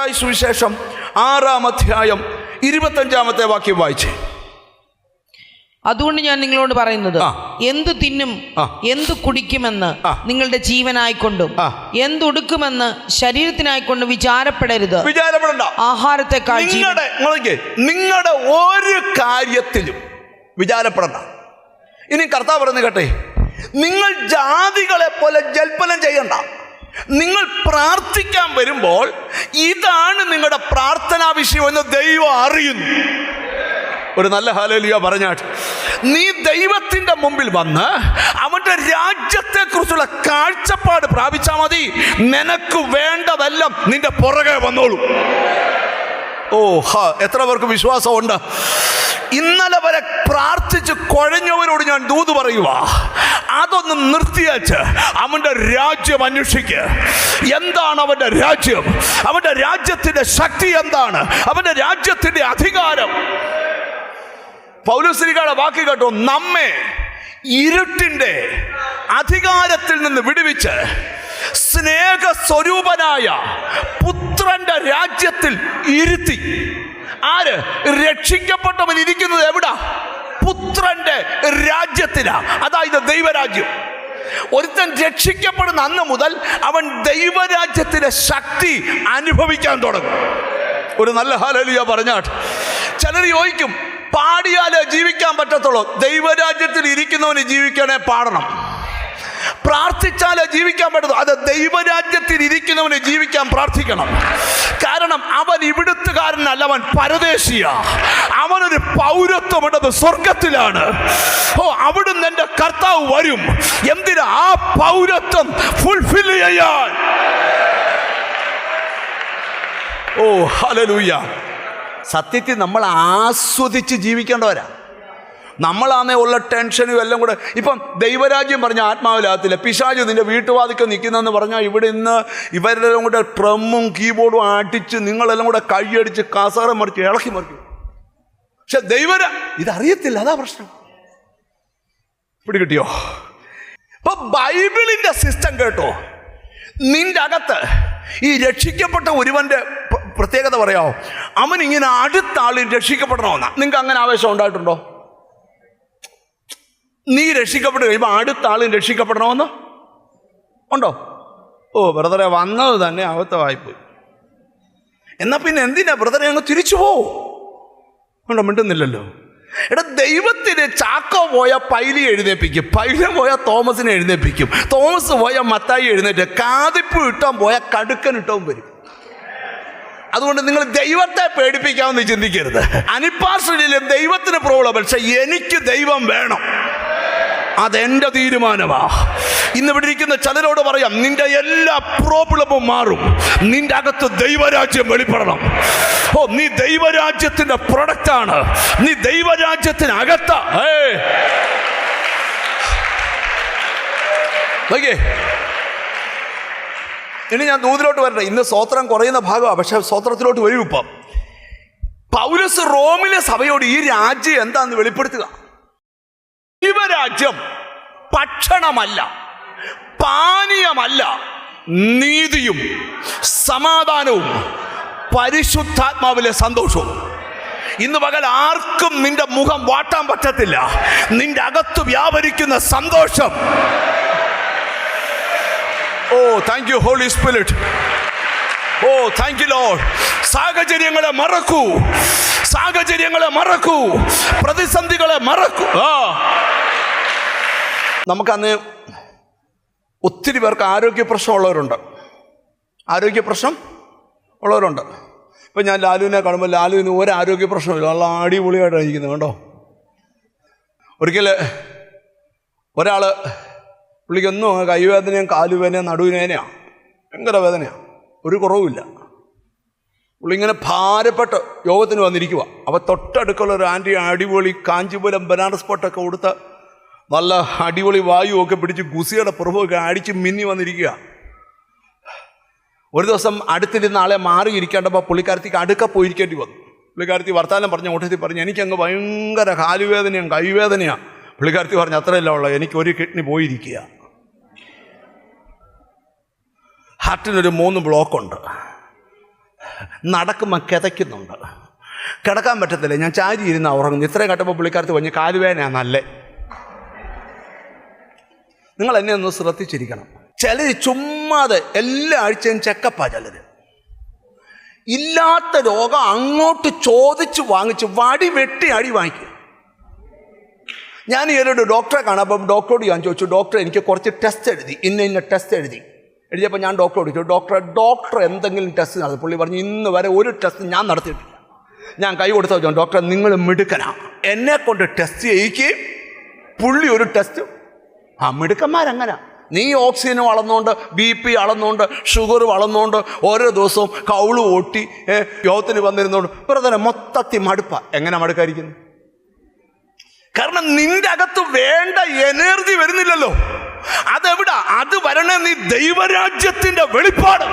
മത്തായി സുവിശേഷം 6-ാം അധ്യായം 25-ാമത്തെ വാക്യം വായിച്ചേ. അതുകൊണ്ട് ഞാൻ നിങ്ങളോട് പറയുന്നത്, എന്തു തിന്നും എന്തു കുടിക്കുമെന്ന് നിങ്ങളുടെ ജീവനായിക്കൊണ്ടും എന്തുടുക്കുമെന്ന് ശരീരത്തിനായിക്കൊണ്ടും വിചാരപ്പെടരുത്. വിചാരപ്പെടണ്ട. ആഹാരത്തെക്കാൾ നിങ്ങളുടെ ഒരു കാര്യത്തിലും വിചാരപ്പെടണ്ട. ഇനി കർത്താവ് പറഞ്ഞു കേട്ടെ, നിങ്ങൾ ജാതികളെ പോലെ ജൽപ്പനം ചെയ്യണ്ട. നിങ്ങൾ പ്രാർത്ഥിക്കാൻ വരുമ്പോൾ ഇതാണ് നിങ്ങളുടെ പ്രാർത്ഥനാ വിഷയമെന്ന് ദൈവം അറിയുന്നു. ഒരു നല്ല ഹല്ലേലൂയ പറഞ്ഞാട്ട്. നീ ദൈവത്തിന്റെ മുമ്പിൽ വന്ന് അവന്റെ രാജ്യത്തെ കുറിച്ചുള്ള കാഴ്ചപ്പാട് പ്രാപിച്ചാൽ മതി. നിനക്ക് വേണ്ടതെല്ലാം നിന്റെ പുറകെ വന്നോളൂ. എത്ര പേർക്ക് വിശ്വാസമുണ്ട്? ഇന്നലെ വരെ പ്രാർത്ഥിച്ച് കുഴഞ്ഞവരോട് ഞാൻ ദൂത് പറയുക, അതൊന്ന് നിർത്തിയച്ച് അവന്റെ രാജ്യം അന്വേഷിക്കുക. എന്താണ് അവന്റെ രാജ്യം? അവന്റെ രാജ്യത്തിന്റെ ശക്തി എന്താണ്? അവന്റെ രാജ്യത്തിന്റെ അധികാരം. പൗലോസ്ലീഹയുടെ വാക്ക് കേട്ടോ, നമ്മെ ഇരുട്ടിന്റെ അധികാരത്തിൽ നിന്ന് വിടുവിച്ച് സ്നേഹസ്വരൂപനായ പുത്രന്റെ രാജ്യത്തിൽ ഇരുത്തി. ആര്? രക്ഷിക്കപ്പെട്ടവൻ ഇരിക്കുന്നത് എവിടാ? പുത്രന്റെ രാജ്യത്തിലാ. അതായത് ദൈവരാജ്യം. ഒരുത്തൻ രക്ഷിക്കപ്പെടുന്ന അന്ന് മുതൽ അവൻ ദൈവരാജ്യത്തിന്റെ ശക്തി അനുഭവിക്കാൻ തുടങ്ങും. ഒരു നല്ല ഹല്ലേലൂയ പറഞ്ഞാട്ട്. ചിലർ ചോദിക്കും, പാടിയാലേ ജീവിക്കാൻ പറ്റത്തുള്ളൂ? ദൈവരാജ്യത്തിൽ ഇരിക്കുന്നവന് ജീവിക്കണേ പാടണം. പ്രാർത്ഥിച്ചാലേ ജീവിക്കാൻ പറ്റത്തുള്ളൂ? അത് ദൈവരാജ്യത്തിൽ ഇരിക്കുന്നവന് ജീവിക്കാൻ പ്രാർത്ഥിക്കണം. കാരണം അവൻ ഇവിടുത്തുകാരനല്ല, അവൻ പരദേശിയാ. അവനൊരു പൗരത്വമുള്ളത് സ്വർഗത്തിലാണ്. അവിടുന്ന് എൻ്റെ കർത്താവ് വരും. എന്തിനാ? ആ പൗരത്വം ഫുൾഫിൽ ചെയ്യാൻ. ഹല്ലേലൂയ. സത്യത്തിൽ നമ്മൾ ആസ്വദിച്ച് ജീവിക്കേണ്ടവരാ. നമ്മളാന്നേ ഉള്ള ടെൻഷനും എല്ലാം കൂടെ. ഇപ്പം ദൈവരാജ്യം പറഞ്ഞ ആത്മാവിലാകത്തില്ല. പിശാച് നിന്റെ വീട്ടുവാതിക്കൽ നിൽക്കുന്നതെന്ന് പറഞ്ഞാൽ ഇവിടെ ഇന്ന് ഇവരെല്ലാം കൂടെ ഡ്രമ്മും കീബോർഡും അടിച്ച് നിങ്ങളെല്ലാം കൂടെ കൈയടിച്ച് കസേര മറിച്ച് ഇളക്കി മറിക്കും. പക്ഷെ ഇതറിയത്തില്ല. അതാ പ്രശ്നം. പിടി കിട്ടിയോ? ഇപ്പൊ ബൈബിളിന്റെ സിസ്റ്റം കേട്ടോ. നിന്റെ അകത്ത് ഈ രക്ഷിക്കപ്പെട്ട ഒരുവന്റെ പ്രത്യേകത പറയാമോ? അവൻ ഇങ്ങനെ അടുത്ത ആളിൽ രക്ഷിക്കപ്പെടണമെന്നാ. നിങ്ങൾക്ക് അങ്ങനെ ആവേശം ഉണ്ടായിട്ടുണ്ടോ? നീ രക്ഷിക്കപ്പെട്ട് കഴിയുമ്പോൾ അടുത്ത ആളും രക്ഷിക്കപ്പെടണമെന്ന് ഉണ്ടോ? ബ്രദറെ വന്നത് തന്നെ അബദ്ധമായിപ്പോയി. എന്നാ പിന്നെ എന്തിനാ ബ്രദറെ അങ്ങ് തിരിച്ചു പോവും? ഉണ്ടോ? മിണ്ടുന്നില്ലല്ലോ. എടാ, ദൈവത്തിന് ചാക്കോ പോയ പൈലി എഴുന്നേപ്പിക്കും, പൈല പോയ തോമസിനെ എഴുന്നേപ്പിക്കും, തോമസ് പോയ മത്തായി എഴുന്നേറ്റ്, കാതിപ്പ് ഇട്ടാൻ പോയ കടുക്കൻ ഇട്ടവും വരും. അതുകൊണ്ട് നിങ്ങൾ ദൈവത്തെ പേടിപ്പിക്കാമെന്ന് ചിന്തിക്കരുത്. അനിപ്പാശ്രയിലും ദൈവത്തിന് പ്രോബ്ലം, പക്ഷെ എനിക്ക് ദൈവം വേണം. അതെന്റെ തീരുമാനമാ. ഇന്ന് ഇവിടെ ഇരിക്കുന്ന ചിലരോട് പറയാം, നിന്റെ എല്ലാ പ്രോബ്ലമും മാറും. നിന്റെ അകത്ത് ദൈവരാജ്യം വെളിപ്പെടണം. നീ ദൈവരാജ്യത്തിന്റെ പ്രൊഡക്റ്റാണ്. നീ ദൈവരാജ്യത്തിനകത്ത. ഇനി ഞാൻ ദൂതിലോട്ട് വരട്ടെ. ഇന്ന് സ്തോത്രം കുറയുന്ന ഭാഗമാണ്, പക്ഷെ സ്തോത്രത്തിലോട്ട് വരും. ഇപ്പം പൗലോസ് റോമിലെ സഭയോട് ഈ രാജ്യം എന്താന്ന് വെളിപ്പെടുത്തുക. ദൈവരാജ്യം ഭക്ഷണമല്ല, പാനീയമല്ല, നീതിയും സമാധാനവും പരിശുദ്ധാത്മാവിലെ സന്തോഷവും. ഇന്ന് പകൽ ആർക്കും നിന്റെ മുഖം വാട്ടാൻ പറ്റത്തില്ല. നിന്റെ അകത്ത് വ്യാപരിക്കുന്ന സന്തോഷം. Thank you holy spirit. Thank you lord. സാഹചര്യങ്ങളെ മറക്കൂ, സാഹചര്യങ്ങളെ മറക്കൂ, പ്രതിസന്ധികളെ മറക്കൂ. നമുക്കന്ന് ഒത്തിരി പേർക്ക് ആരോഗ്യ പ്രശ്നമുള്ളവരുണ്ട്. ആരോഗ്യ പ്രശ്നം ഉള്ളവരുണ്ട്. ഇപ്പം ഞാൻ ലാലുവിനെ കാണുമ്പോൾ ലാലുവിന് ഒരു ആരോഗ്യ പ്രശ്നമില്ല, നല്ല അടിപൊളിയായിട്ടാണ് ഇരിക്കുന്നത്. കണ്ടോ? ഒരിക്കൽ ഒരാൾ, പുള്ളിക്കൊന്നും കൈവേദനയും കാലുവേദനയും നടുവിനേനയാണ്, ഭയങ്കര വേദനയാണ്, ഒരു കുറവുമില്ല. പുള്ളിങ്ങനെ ഭാരപ്പെട്ട് യോഗത്തിന് വന്നിരിക്കുക. അപ്പോൾ തൊട്ടടുക്കുള്ള ഒരു ആൻറ്റി അടിപൊളി കാഞ്ചീപുരം ബനാറസ് പൊട്ടൊക്കെ കൊടുത്ത് നല്ല അടിപൊളി വായുവൊക്കെ പിടിച്ച് ഗുസിയുടെ പുറമൊക്കെ അടിച്ച് മിന്നി വന്നിരിക്കുക. ഒരു ദിവസം അടുത്തിരുന്ന ആളെ മാറിയിരിക്കേണ്ടപ്പോൾ പുള്ളിക്കാരത്തിക്ക് അടുക്ക പോയിരിക്കേണ്ടി വന്നു. പുള്ളിക്കാരത്തി വർത്താനം പറഞ്ഞ കൂട്ടത്തിൽ പറഞ്ഞു, എനിക്കങ്ങ് ഭയങ്കര കാലുവേദനയും കൈവേദനയാണ്. പുള്ളിക്കാരത്തി പറഞ്ഞു, അത്രയല്ല ഉള്ളത്, എനിക്ക് ഒരു കിഡ്നി പോയിരിക്കുക, ഹാർട്ടിനൊരു 3 ബ്ലോക്കുണ്ട്. നടക്കുമ്പോൾ കിതയ്ക്കുന്നുണ്ട്, കിടക്കാൻ പറ്റത്തില്ല, ഞാൻ ചാരി ഇരുന്ന് ഉറങ്ങുന്നു. ഇത്രയും കട്ടപ്പോൾ പുള്ളിക്കാരത്ത് പറഞ്ഞ് കാലുവേദനയാണ് നല്ലേ. നിങ്ങൾ എന്നെ ഒന്ന് ശ്രദ്ധിച്ചിരിക്കണം. ചിലർ ചുമ്മാതെ എല്ലാ ആഴ്ചയും ചെക്കപ്പാ. ചിലർ ഇല്ലാത്ത രോഗം അങ്ങോട്ട് ചോദിച്ച് വാങ്ങിച്ച് വടി വെട്ടി അടി വാങ്ങിക്കും. ഞാൻ ഈയൊരു ഡോക്ടറെ കാണാം. അപ്പം ഡോക്ടറോട് ഞാൻ ചോദിച്ചു, ഡോക്ടർ എനിക്ക് കുറച്ച് ടെസ്റ്റ് എഴുതി, ഇന്ന ടെസ്റ്റ് എഴുതിയപ്പോൾ ഞാൻ ഡോക്ടറോട് ചോദിച്ചു, ഡോക്ടർ എന്തെങ്കിലും ടെസ്റ്റ് നടത്തി? പുള്ളി പറഞ്ഞു, ഇന്ന് വരെ ഒരു ടെസ്റ്റ് ഞാൻ നടത്തിയിട്ടില്ല. ഞാൻ കൈ കൊടുത്ത ഡോക്ടർ നിങ്ങൾ മിടുക്കനാ, എന്നെ കൊണ്ട് ടെസ്റ്റ് ചെയ്യിക്കുകയും പുള്ളി ഒരു ടെസ്റ്റ്. മിടുക്കന്മാരങ്ങനെ. നീ ഓക്സിജൻ വളർന്നുകൊണ്ട്, BP അളന്നുകൊണ്ട്, ഷുഗർ വളർന്നുകൊണ്ട്, ഓരോ ദിവസവും കൗള് ഓട്ടി യോഗത്തിന് വന്നിരുന്നോണ്ട് വെറുതെ മൊത്തത്തിൽ മടുപ്പ. എങ്ങനെ മടുക്കായിരിക്കുന്നു? കാരണം നിന്റെ അകത്ത് വേണ്ട എനർജി വരുന്നില്ലല്ലോ. അതെവിടാ? അത് വരണേ നീ ദൈവരാജ്യത്തിന്റെ വെളിപ്പാട്.